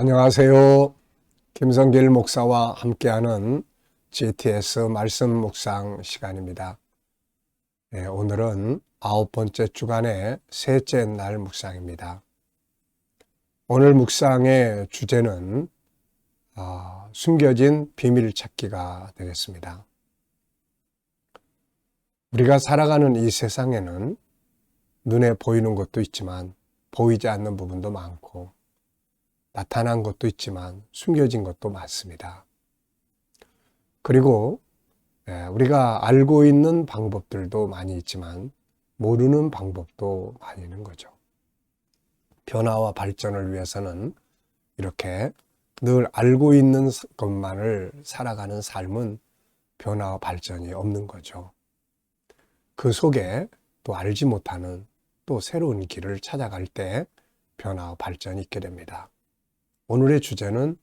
안녕하세요. 김성길 목사와 함께하는 GTS 말씀 묵상 시간입니다. 오늘은 9번째 주간의 셋째 날 묵상입니다. 오늘 묵상의 주제는 숨겨진 비밀 찾기가 되겠습니다. 우리가 살아가는 이 세상에는 눈에 보이는 것도 있지만 보이지 않는 부분도 많고 나타난 것도 있지만 숨겨진 것도 많습니다. 그리고 우리가 알고 있는 방법들도 많이 있지만 모르는 방법도 많이 있는 거죠. 변화와 발전을 위해서는 이렇게 늘 알고 있는 것만을 살아가는 삶은 변화와 발전이 없는 거죠. 그 속에 또 알지 못하는 또 새로운 길을 찾아갈 때 변화와 발전이 있게 됩니다. 오늘의 주제는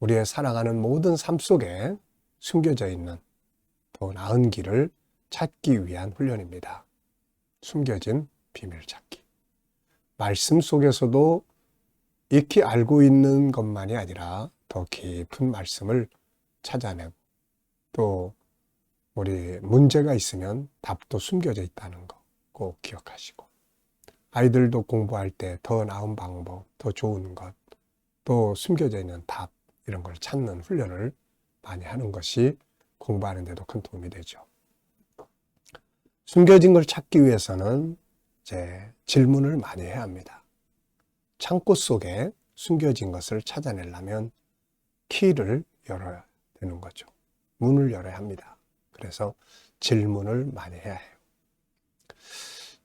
우리의 살아가는 모든 삶 속에 숨겨져 있는 더 나은 길을 찾기 위한 훈련입니다. 숨겨진 비밀 찾기. 말씀 속에서도 익히 알고 있는 것만이 아니라 더 깊은 말씀을 찾아내고 또 우리 문제가 있으면 답도 숨겨져 있다는 거 꼭 기억하시고 아이들도 공부할 때 더 나은 방법, 더 좋은 것 또 숨겨져 있는 답 이런 걸 찾는 훈련을 많이 하는 것이 공부하는 데도 큰 도움이 되죠. 숨겨진 걸 찾기 위해서는 이제 질문을 많이 해야 합니다. 창고 속에 숨겨진 것을 찾아내려면 키를 열어야 되는 거죠. 문을 열어야 합니다. 그래서 질문을 많이 해야 해요.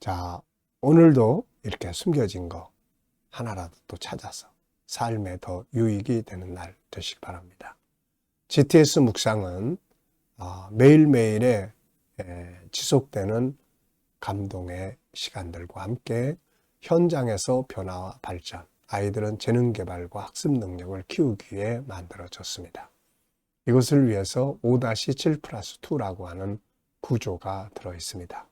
자, 오늘도 이렇게 숨겨진 거 하나라도 또 찾아서 삶에 더 유익이 되는 날 되시기 바랍니다. GTS 묵상은 매일매일의 지속되는 감동의 시간들과 함께 현장에서 변화와 발전, 아이들은 재능 개발과 학습 능력을 키우기 위해 만들어졌습니다. 이것을 위해서 5-7+2라고 하는 구조가 들어 있습니다.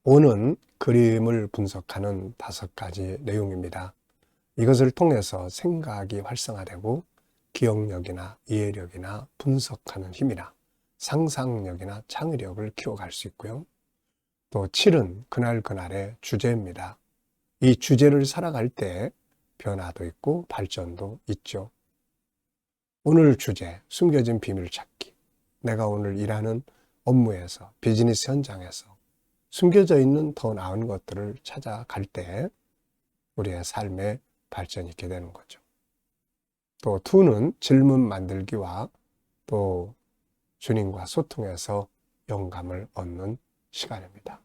5는 그림을 분석하는 5가지 내용입니다. 이것을 통해서 생각이 활성화되고 기억력이나 이해력이나 분석하는 힘이나 상상력이나 창의력을 키워갈 수 있고요. 또 7은 그날그날의 주제입니다. 이 주제를 살아갈 때 변화도 있고 발전도 있죠. 오늘 주제, 숨겨진 비밀 찾기. 내가 오늘 일하는 업무에서, 비즈니스 현장에서 숨겨져 있는 더 나은 것들을 찾아갈 때 우리의 삶에 발전이 있게 되는 거죠. 또 2는 질문 만들기와 또 주님과 소통해서 영감을 얻는 시간입니다.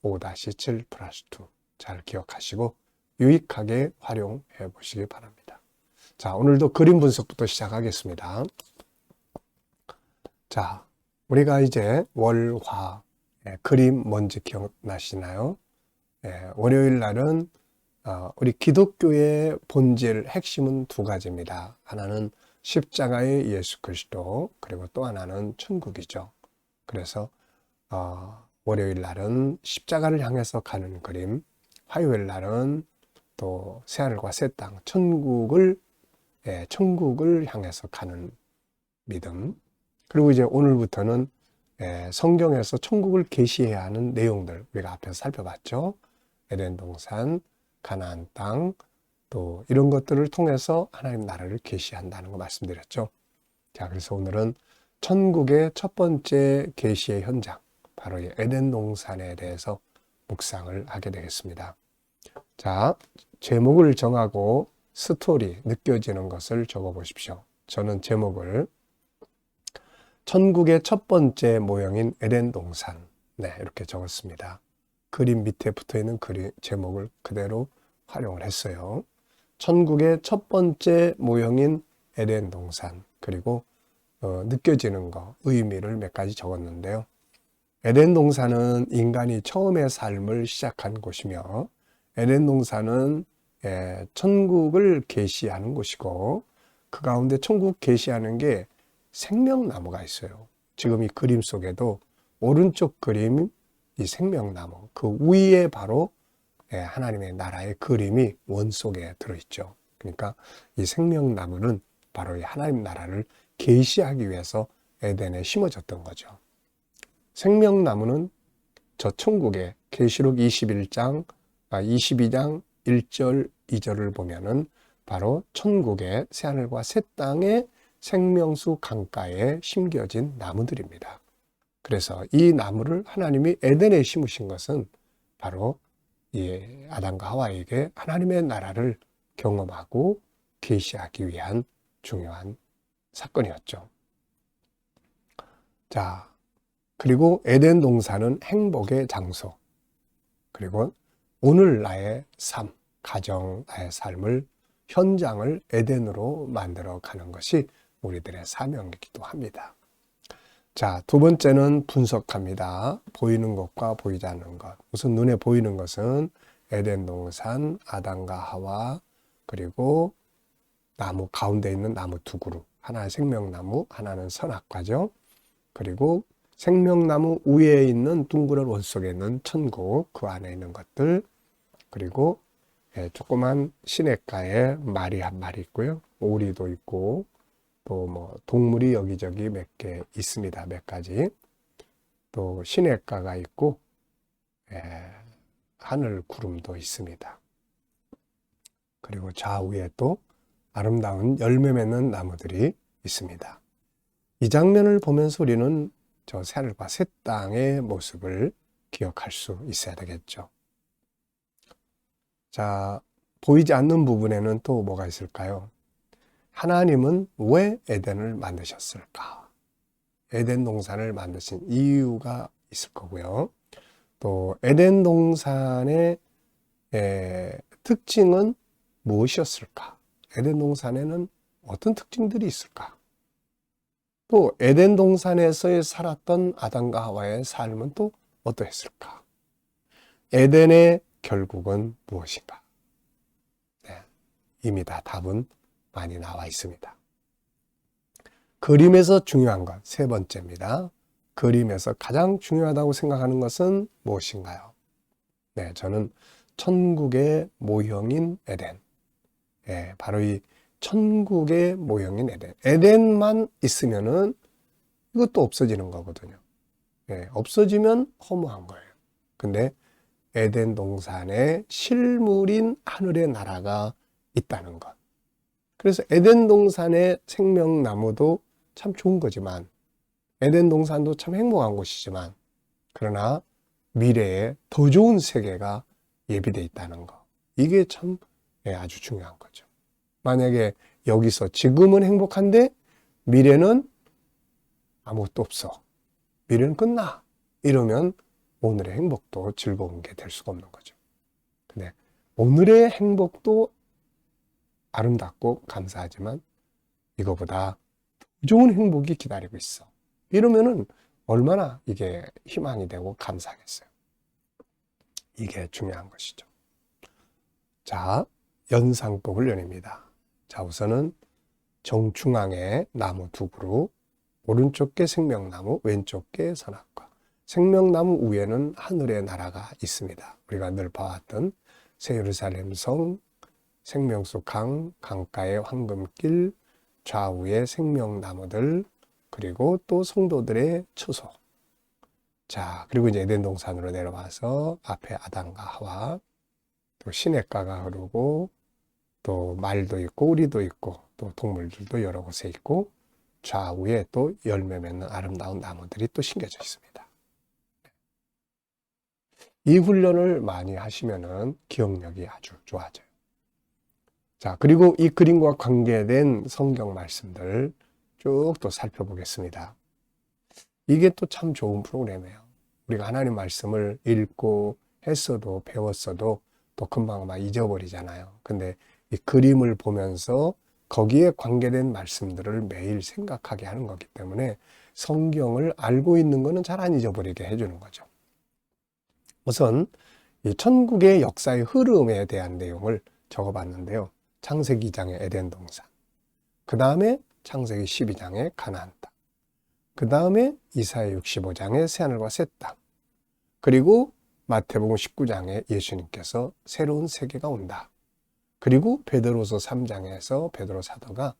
5-7+2 잘 기억하시고 유익하게 활용해 보시기 바랍니다. 자, 오늘도 그림 분석부터 시작하겠습니다. 자, 우리가 이제 월, 화, 그림 뭔지 기억나시나요? 월요일 날은 우리 기독교의 본질, 핵심은 2가지입니다. 하나는 십자가의 예수 그리스도, 그리고 또 하나는 천국이죠. 그래서 월요일 날은 십자가를 향해서 가는 그림, 화요일 날은 또 새하늘과 새 땅, 천국을 향해서 가는 믿음. 그리고 이제 오늘부터는 성경에서 천국을 계시해야 하는 내용들 우리가 앞에서 살펴봤죠. 에덴 동산, 가나안 땅, 또 이런 것들을 통해서 하나님 나라를 계시한다는 거 말씀드렸죠. 자, 그래서 오늘은 천국의 첫 번째 계시의 현장, 바로 이 에덴 동산에 대해서 묵상을 하게 되겠습니다. 자, 제목을 정하고 스토리, 느껴지는 것을 적어 보십시오. 저는 제목을 천국의 첫 번째 모형인 에덴 동산, 이렇게 적었습니다. 그림 밑에 붙어있는 제목을 그대로 활용을 했어요. 천국의 첫 번째 모형인 에덴 동산, 그리고 느껴지는 거, 의미를 몇 가지 적었는데요. 에덴 동산은 인간이 처음의 삶을 시작한 곳이며 에덴 동산은 천국을 계시하는 곳이고 그 가운데 천국 계시하는 게 생명나무가 있어요. 지금 이 그림 속에도 오른쪽 그림 이 생명나무, 그 위에 바로 하나님의 나라의 그림이 원 속에 들어있죠. 그러니까 이 생명나무는 바로 이 하나님 나라를 계시하기 위해서 에덴에 심어졌던 거죠. 생명나무는 저 천국의 계시록 22장 1절, 2절을 보면은 바로 천국의 새하늘과 새 땅의 생명수 강가에 심겨진 나무들입니다. 그래서 이 나무를 하나님이 에덴에 심으신 것은 바로 이 아담과 하와에게 하나님의 나라를 경험하고 계시하기 위한 중요한 사건이었죠. 자, 그리고 에덴 동산은 행복의 장소, 그리고 오늘 나의 삶, 가정, 나의 삶을, 현장을 에덴으로 만들어 가는 것이 우리들의 사명이기도 합니다. 자, 두 번째는 분석합니다. 보이는 것과 보이지 않는 것. 우선 눈에 보이는 것은 에덴 동산, 아담과 하와, 그리고 나무 가운데 있는 나무 두 그루. 하나는 생명나무, 하나는 선악과죠. 그리고 생명나무 위에 있는 둥그런 원 속에 있는 천국, 그 안에 있는 것들. 그리고 조그만 시냇가에 말이 한 마리 있고요. 오리도 있고, 또 뭐 동물이 여기저기 몇 개 있습니다. 몇 가지. 또 시냇가가 있고, 하늘 구름도 있습니다. 그리고 좌우에 또 아름다운 열매 맺는 나무들이 있습니다. 이 장면을 보면서 우리는 저 새하늘과 새 땅의 모습을 기억할 수 있어야 되겠죠. 자, 보이지 않는 부분에는 또 뭐가 있을까요? 하나님은 왜 에덴을 만드셨을까? 에덴 동산을 만드신 이유가 있을 거고요. 또 에덴 동산의 특징은 무엇이었을까? 에덴 동산에는 어떤 특징들이 있을까? 또 에덴 동산에서 살았던 아담과 하와의 삶은 또 어떠했을까? 에덴의 결국은 무엇인가? 네, 이미 다 답은 많이 나와 있습니다. 그림에서 중요한 것, 세 번째입니다. 그림에서 가장 중요하다고 생각하는 것은 무엇인가요? 네, 저는 천국의 모형인 에덴. 바로 이 천국의 모형인 에덴. 에덴만 있으면은 이것도 없어지는 거거든요. 없어지면 허무한 거예요. 근데 에덴 동산에 실물인 하늘의 나라가 있다는 것. 그래서 에덴 동산의 생명나무도 참 좋은 거지만, 에덴 동산도 참 행복한 곳이지만, 그러나 미래에 더 좋은 세계가 예비되어 있다는 거. 이게 참 아주 중요한 거죠. 만약에 여기서 지금은 행복한데 미래는 아무것도 없어. 미래는 끝나. 이러면 오늘의 행복도 즐거운 게 될 수가 없는 거죠. 근데 오늘의 행복도 아름답고 감사하지만 이거보다 좋은 행복이 기다리고 있어. 이러면은 얼마나 이게 희망이 되고 감사하겠어요. 이게 중요한 것이죠. 자, 연상법 훈련입니다. 자, 우선은 정중앙에 나무 두 그루, 오른쪽 게 생명나무, 왼쪽 게 선악과. 생명나무 위에는 하늘의 나라가 있습니다. 우리가 늘 봐왔던 새 예루살렘 성, 생명수 강, 강가의 황금길, 좌우에 생명나무들, 그리고 또 성도들의 처소. 자, 그리고 이제 에덴 동산으로 내려와서 앞에 아담과 하와, 또 시냇가가 흐르고, 또 말도 있고, 우리도 있고, 또 동물들도 여러 곳에 있고, 좌우에 또 열매 맺는 아름다운 나무들이 또 심겨져 있습니다. 이 훈련을 많이 하시면은 기억력이 아주 좋아져요. 자, 그리고 이 그림과 관계된 성경 말씀들 쭉 또 살펴보겠습니다. 이게 또 참 좋은 프로그램이에요. 우리가 하나님 말씀을 읽고 했어도 배웠어도 또 금방 막 잊어버리잖아요. 근데 이 그림을 보면서 거기에 관계된 말씀들을 매일 생각하게 하는 거기 때문에 성경을 알고 있는 거는 잘 안 잊어버리게 해주는 거죠. 우선 이 천국의 역사의 흐름에 대한 내용을 적어봤는데요. 창세기 2장의 에덴 동산, 그 다음에 창세기 12장의 가나안 땅, 그 다음에 이사야 65장의 새하늘과 새 땅, 그리고 마태복음 19장에 예수님께서 새로운 세계가 온다. 그리고 베드로서 3장에서 베드로 사도가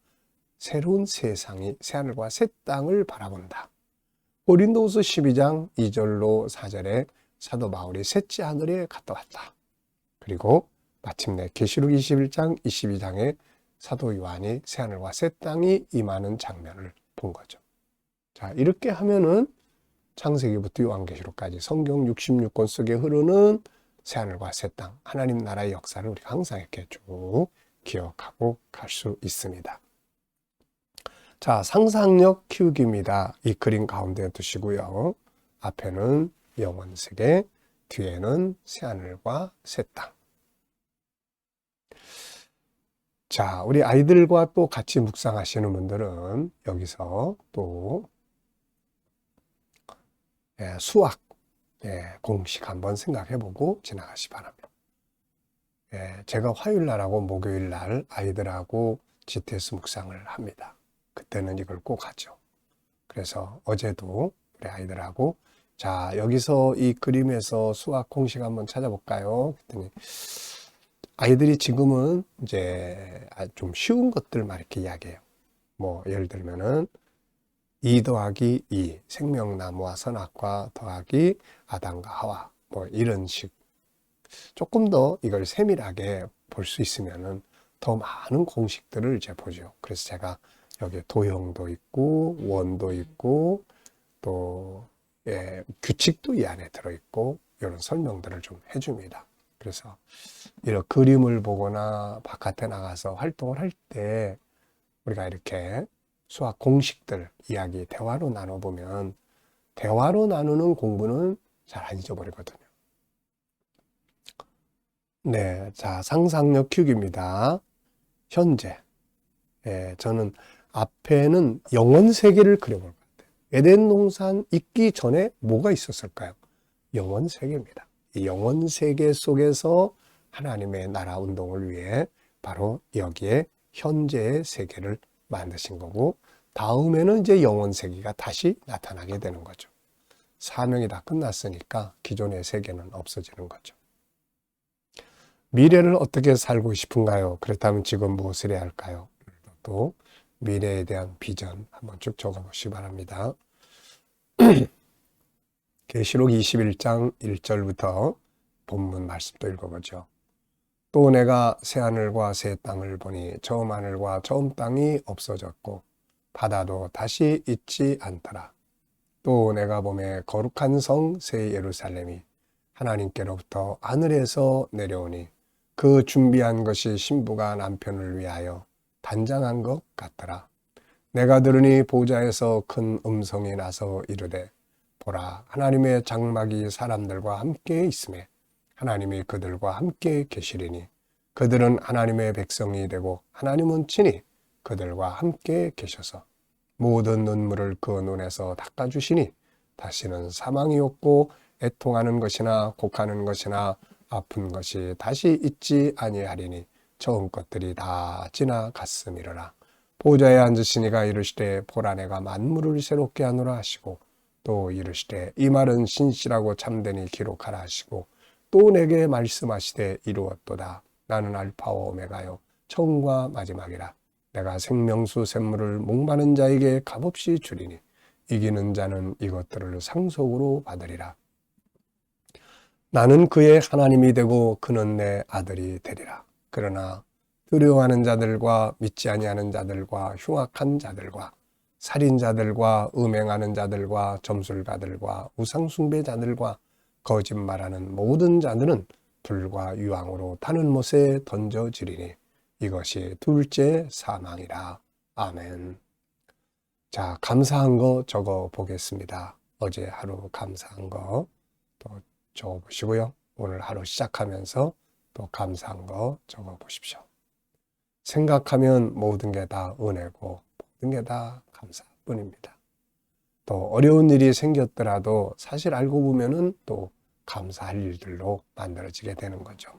새로운 세상이 새하늘과 새 땅을 바라본다. 고린도후서 12장 2절로 4절에 사도 바울이 셋째 하늘에 갔다 왔다. 그리고 마침내 계시록 21장 22장에 사도 요한이 새하늘과 새 땅이 임하는 장면을 본 거죠. 자, 이렇게 하면은 창세기부터 요한계시록까지 성경 66권 속에 흐르는 새하늘과 새 땅, 하나님 나라의 역사를 우리가 항상 이렇게 쭉 기억하고 갈 수 있습니다. 자, 상상력 키우기입니다. 이 그림 가운데 두시고요. 앞에는 영원세계, 뒤에는 새하늘과 새 땅. 자, 우리 아이들과 또 같이 묵상하시는 분들은 여기서 또 수학 공식 한번 생각해보고 지나가시 바랍니다. 제가 화요일날하고 목요일날 아이들하고 GTS 묵상을 합니다. 그때는 이걸 꼭 하죠. 그래서 어제도 우리 아이들하고 자, 여기서 이 그림에서 수학 공식 한번 찾아볼까요? 그랬더니 아이들이 지금은 이제 좀 쉬운 것들만 이렇게 이야기해요. 뭐 예를 들면은 2 더하기 2, 생명나무와 선악과 더하기 아담과 하와, 뭐 이런 식. 조금 더 이걸 세밀하게 볼 수 있으면은 더 많은 공식들을 이제 보죠. 그래서 제가 여기 도형도 있고, 원도 있고, 또, 규칙도 이 안에 들어있고, 이런 설명들을 좀 해줍니다. 그래서 이런 그림을 보거나 바깥에 나가서 활동을 할 때 우리가 이렇게 수학 공식들 이야기 대화로 나눠보면 대화로 나누는 공부는 잘 안 잊어버리거든요. 네, 자, 상상력 키우기입니다. 현재. 저는 앞에는 영원 세계를 그려볼 것 같아요. 에덴 동산 있기 전에 뭐가 있었을까요? 영원 세계입니다. 이 영원 세계 속에서 하나님의 나라 운동을 위해 바로 여기에 현재의 세계를 만드신 거고, 다음에는 이제 영원 세계가 다시 나타나게 되는 거죠. 사명이 다 끝났으니까 기존의 세계는 없어지는 거죠. 미래를 어떻게 살고 싶은가요? 그렇다면 지금 무엇을 해야 할까요? 또 미래에 대한 비전 한번 쭉 적어보시기 바랍니다. 계시록 21장 1절부터 본문 말씀도 읽어보죠. 또 내가 새하늘과 새 땅을 보니 처음 하늘과 처음 땅이 없어졌고 바다도 다시 있지 않더라. 또 내가 보매 거룩한 성 새 예루살렘이 하나님께로부터 하늘에서 내려오니 그 준비한 것이 신부가 남편을 위하여 단장한 것 같더라. 내가 들으니 보좌에서 큰 음성이 나서 이르되 보라, 하나님의 장막이 사람들과 함께 있으매 하나님이 그들과 함께 계시리니 그들은 하나님의 백성이 되고 하나님은 친히 그들과 함께 계셔서 모든 눈물을 그 눈에서 닦아주시니 다시는 사망이 없고 애통하는 것이나 곡하는 것이나 아픈 것이 다시 있지 아니하리니 처음 것들이 다 지나갔음이로라. 보좌에 앉으시니가 이르시되 보라 내가 만물을 새롭게 하노라 하시고 또 이르시되 이 말은 신실하고 참되니 기록하라 하시고 또 내게 말씀하시되 이루었도다. 나는 알파와 오메가요 처음과 마지막이라. 내가 생명수 샘물을 목마른 자에게 값없이 주리니 이기는 자는 이것들을 상속으로 받으리라. 나는 그의 하나님이 되고 그는 내 아들이 되리라. 그러나 두려워하는 자들과 믿지 아니하는 자들과 흉악한 자들과 살인자들과 음행하는 자들과 점술가들과 우상숭배자들과 거짓말하는 모든 자들은 불과 유황으로 타는 못에 던져지리니 이것이 둘째 사망이라. 아멘. 자, 감사한 거 적어 보겠습니다. 어제 하루 감사한 거 또 적어 보시고요. 오늘 하루 시작하면서 또 감사한 거 적어 보십시오. 생각하면 모든 게 다 은혜고 모든 게 다 감사뿐입니다. 또 어려운 일이 생겼더라도 사실 알고 보면은 또 감사할 일들로 만들어지게 되는 거죠.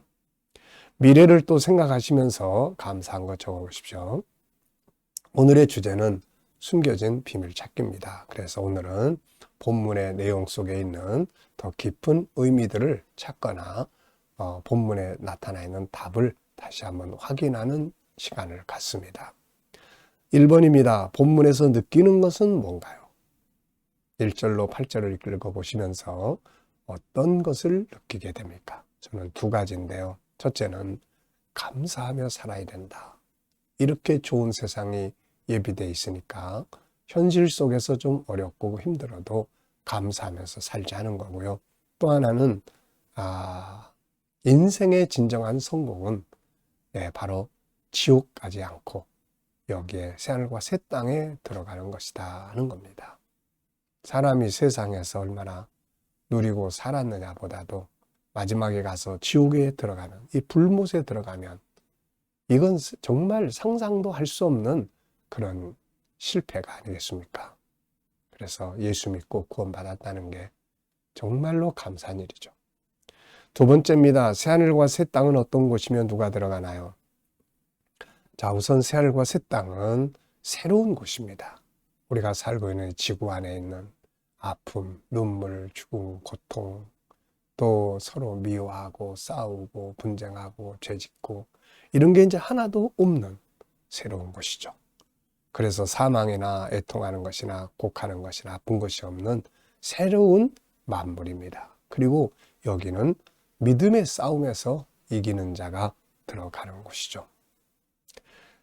미래를 또 생각하시면서 감사한 거 적어보십시오. 오늘의 주제는 숨겨진 비밀 찾기입니다. 그래서 오늘은 본문의 내용 속에 있는 더 깊은 의미들을 찾거나 본문에 나타나 있는 답을 다시 한번 확인하는 시간을 갖습니다. 1번입니다. 본문에서 느끼는 것은 뭔가요? 1절로 8절을 읽어보시면서 어떤 것을 느끼게 됩니까? 저는 두 가지인데요. 첫째는 감사하며 살아야 된다. 이렇게 좋은 세상이 예비되어 있으니까 현실 속에서 좀 어렵고 힘들어도 감사하면서 살자는 거고요. 또 하나는 인생의 진정한 성공은 바로 지옥 가지 않고 여기에 새하늘과 새 땅에 들어가는 것이다 하는 겁니다. 사람이 세상에서 얼마나 누리고 살았느냐 보다도 마지막에 가서 지옥에 들어가면, 이 불못에 들어가면 이건 정말 상상도 할 수 없는 그런 실패가 아니겠습니까? 그래서 예수 믿고 구원받았다는 게 정말로 감사한 일이죠. 두 번째입니다. 새하늘과 새 땅은 어떤 곳이며 누가 들어가나요? 자, 우선 새하늘과 새 땅은 새로운 곳입니다. 우리가 살고 있는 지구 안에 있는 아픔, 눈물, 죽음, 고통, 또 서로 미워하고 싸우고 분쟁하고 죄짓고 이런 게 이제 하나도 없는 새로운 곳이죠. 그래서 사망이나 애통하는 것이나 곡하는 것이나 아픈 것이 없는 새로운 만물입니다. 그리고 여기는 믿음의 싸움에서 이기는 자가 들어가는 곳이죠.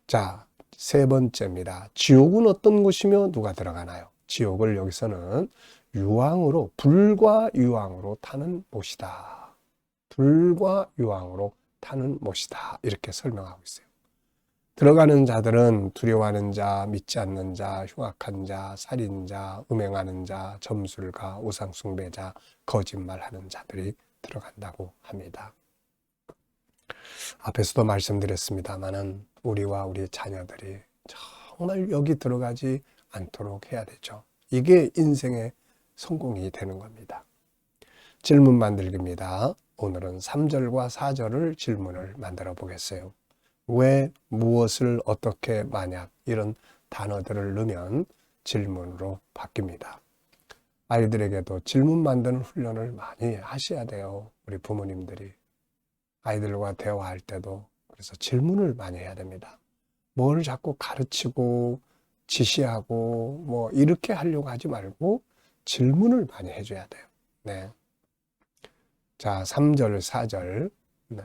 자, 세 번째입니다. 지옥은 어떤 곳이며 누가 들어가나요? 지옥을 여기서는 유황으로, 불과 유황으로 타는 못이다. 불과 유황으로 타는 못이다. 이렇게 설명하고 있어요. 들어가는 자들은 두려워하는 자, 믿지 않는 자, 흉악한 자, 살인자, 음행하는 자, 점술가, 우상숭배자, 거짓말하는 자들이 들어간다고 합니다. 앞에서도 말씀드렸습니다마는 우리와 우리 자녀들이 정말 여기 들어가지 않도록 해야 되죠. 이게 인생의 성공이 되는 겁니다. 질문 만들기입니다. 오늘은 3절과 4절을 질문을 만들어 보겠어요. 왜, 무엇을, 어떻게, 만약 이런 단어들을 넣으면 질문으로 바뀝니다. 아이들에게도 질문 만드는 훈련을 많이 하셔야 돼요. 우리 부모님들이. 아이들과 대화할 때도 그래서 질문을 많이 해야 됩니다. 뭘 자꾸 가르치고 지시하고 뭐 이렇게 하려고 하지 말고 질문을 많이 해줘야 돼요. 네. 자, 3절, 4절. 네.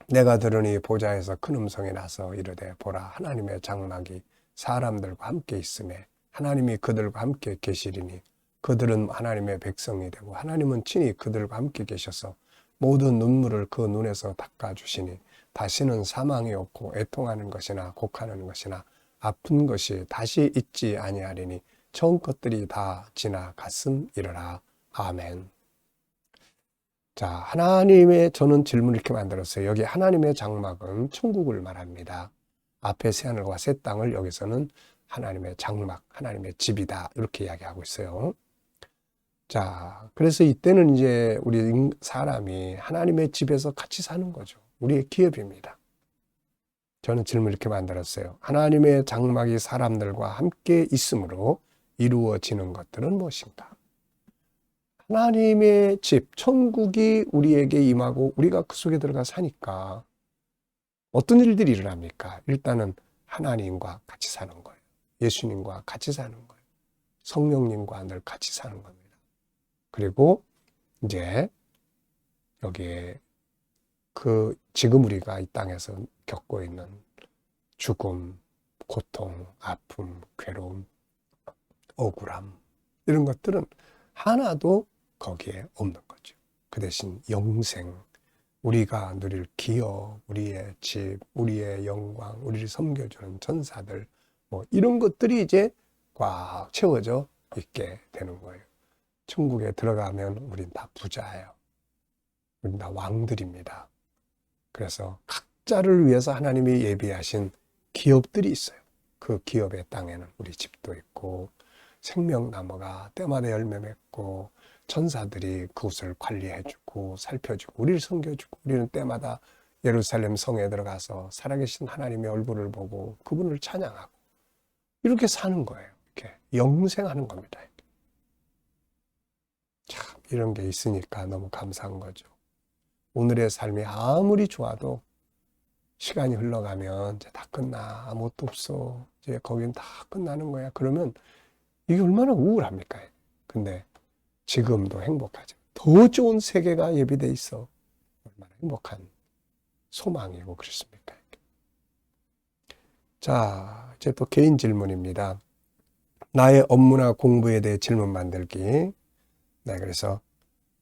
내가 들으니 보좌에서 큰 음성이 나서 이르되 보라 하나님의 장막이 사람들과 함께 있음에 하나님이 그들과 함께 계시리니 그들은 하나님의 백성이 되고 하나님은 친히 그들과 함께 계셔서 모든 눈물을 그 눈에서 닦아주시니 다시는 사망이 없고 애통하는 것이나 곡하는 것이나 아픈 것이 다시 있지 아니하리니 처음 것들이 다 지나갔음이러라. 아멘. 자, 하나님의, 저는 질문을 이렇게 만들었어요. 여기 하나님의 장막은 천국을 말합니다. 앞에 새하늘과 새 땅을 여기서는 하나님의 장막, 하나님의 집이다 이렇게 이야기하고 있어요. 자, 그래서 이때는 이제 우리 사람이 하나님의 집에서 같이 사는 거죠. 우리의 기업입니다. 저는 질문을 이렇게 만들었어요. 하나님의 장막이 사람들과 함께 있으므로 이루어지는 것들은 무엇인가? 하나님의 집, 천국이 우리에게 임하고 우리가 그 속에 들어가 사니까 어떤 일들이 일어납니까? 일단은 하나님과 같이 사는 거예요. 예수님과 같이 사는 거예요. 성령님과 늘 같이 사는 겁니다. 그리고 이제 여기에 지금 우리가 이 땅에서 겪고 있는 죽음, 고통, 아픔, 괴로움, 억울함 이런 것들은 하나도 거기에 없는 거죠. 그 대신 영생, 우리가 누릴 기업, 우리의 집, 우리의 영광, 우리를 섬겨주는 전사들 뭐 이런 것들이 이제 꽉 채워져 있게 되는 거예요. 천국에 들어가면 우린 다 부자예요. 우린 다 왕들입니다. 그래서 각자를 위해서 하나님이 예비하신 기업들이 있어요. 그 기업의 땅에는 우리 집도 있고 생명나무가 때마다 열매 맺고 천사들이 그곳을 관리해주고 살펴주고 우리를 섬겨주고 우리는 때마다 예루살렘 성에 들어가서 살아계신 하나님의 얼굴을 보고 그분을 찬양하고 이렇게 사는 거예요. 이렇게 영생하는 겁니다. 참 이런 게 있으니까 너무 감사한 거죠. 오늘의 삶이 아무리 좋아도 시간이 흘러가면 이제 다 끝나. 아무것도 없어. 이제 거긴 다 끝나는 거야. 그러면 이게 얼마나 우울합니까? 근데 지금도 행복하죠. 더 좋은 세계가 예비돼 있어. 얼마나 행복한 소망이고 그렇습니까? 자, 이제 또 개인 질문입니다. 나의 업무나 공부에 대해 질문 만들기. 네, 그래서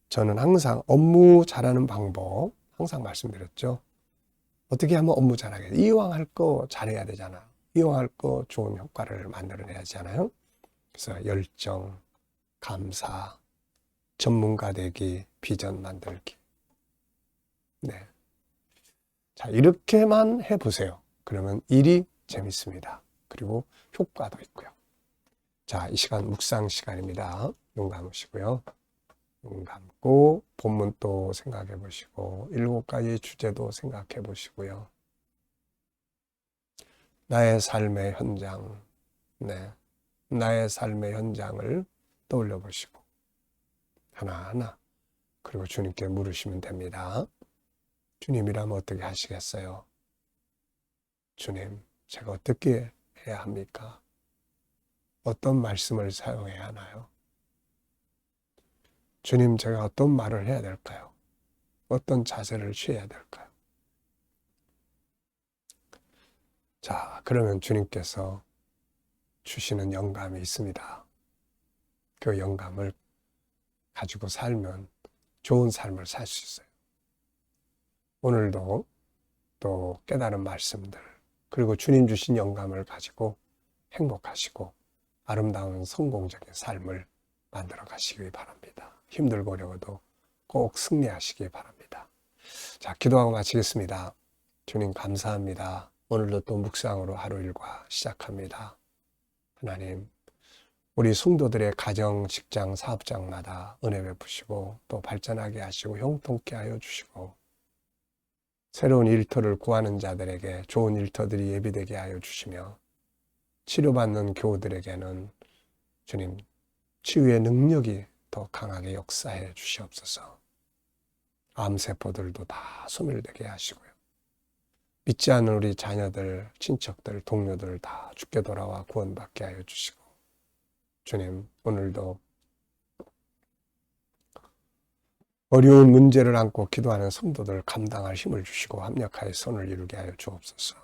저는 항상 업무 잘하는 방법 항상 말씀드렸죠. 어떻게 하면 업무 잘하게 돼? 이왕 할 거 잘해야 되잖아. 이왕 할 거 좋은 효과를 만들어내야 하잖아요. 그래서 열정, 감사, 전문가 되기, 비전 만들기. 네. 자, 이렇게만 해보세요. 그러면 일이 재밌습니다. 그리고 효과도 있고요. 자, 이 시간 묵상 시간입니다. 눈 감으시고요. 눈 감고 본문 또 생각해 보시고 7가지 주제도 생각해 보시고요. 나의 삶의 현장, 네, 나의 삶의 현장을 떠올려 보시고 하나하나 그리고 주님께 물으시면 됩니다. 주님이라면 어떻게 하시겠어요? 주님, 제가 어떻게 해야 합니까? 어떤 말씀을 사용해야 하나요? 주님, 제가 어떤 말을 해야 될까요? 어떤 자세를 취해야 될까요? 자, 그러면 주님께서 주시는 영감이 있습니다. 그 영감을 가지고 살면 좋은 삶을 살 수 있어요. 오늘도 또 깨달은 말씀들, 그리고 주님 주신 영감을 가지고 행복하시고 아름다운 성공적인 삶을 만들어 가시기 바랍니다. 힘들고 어려워도 꼭 승리하시기 바랍니다. 자, 기도하고 마치겠습니다. 주님 감사합니다. 오늘도 또 묵상으로 하루 일과 시작합니다. 하나님, 우리 성도들의 가정, 직장, 사업장마다 은혜 베푸시고 또 발전하게 하시고 형통케 하여 주시고 새로운 일터를 구하는 자들에게 좋은 일터들이 예비되게 하여 주시며 치료받는 교우들에게는 주님 치유의 능력이 더 강하게 역사해 주시옵소서. 암세포들도 다 소멸되게 하시고요. 믿지 않는 우리 자녀들, 친척들, 동료들 다 죽게 돌아와 구원받게 하여 주시고 주님 오늘도 어려운 문제를 안고 기도하는 성도들 감당할 힘을 주시고 합력하여 선을 이루게 하여 주옵소서.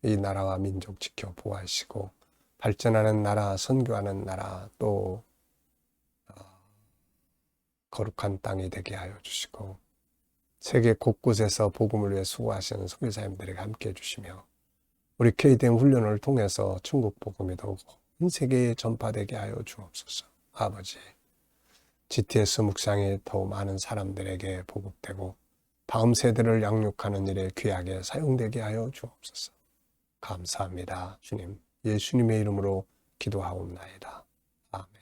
이 나라와 민족 지켜 보호하시고 발전하는 나라, 선교하는 나라 또 거룩한 땅이 되게 하여 주시고 세계 곳곳에서 복음을 위해 수고하시는 선교사님들에게 함께해 주시며 우리 KDM 훈련을 통해서 천국 복음이 더욱 온 세계에 전파되게 하여 주옵소서. 아버지, GTS 묵상이 더욱 많은 사람들에게 보급되고 다음 세대를 양육하는 일에 귀하게 사용되게 하여 주옵소서. 감사합니다. 주님, 예수님의 이름으로 기도하옵나이다. 아멘.